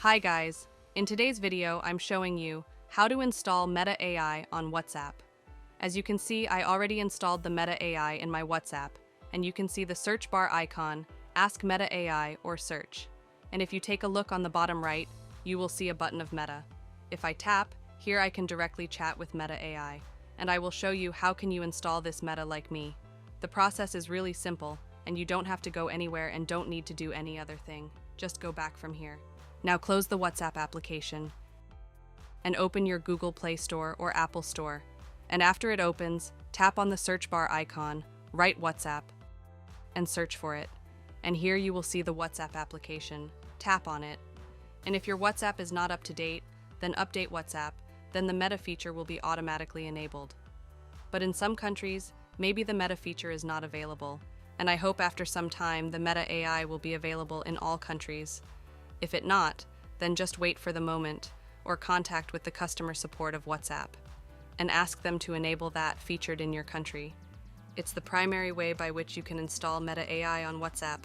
Hi guys, in today's video I'm showing you how to install Meta AI on WhatsApp. As you can see, I already installed the Meta AI in my WhatsApp, and you can see the search bar icon, Ask Meta AI or Search. And if you take a look on the bottom right, you will see a button of Meta. If I tap, here I can directly chat with Meta AI, and I will show you how can you install this Meta like me. The process is really simple, and you don't have to go anywhere and don't need to do any other thing. Just go back from here. Now close the WhatsApp application and open your Google Play Store or Apple Store. And after it opens, tap on the search bar icon, write WhatsApp, and search for it. And here you will see the WhatsApp application. Tap on it. And if your WhatsApp is not up to date, then update WhatsApp, then the Meta feature will be automatically enabled. But in some countries, maybe the Meta feature is not available, and I hope after some time the Meta AI will be available in all countries. If it not, then just wait for the moment, or contact with the customer support of WhatsApp, and ask them to enable that featured in your country. It's the primary way by which you can install Meta AI on WhatsApp.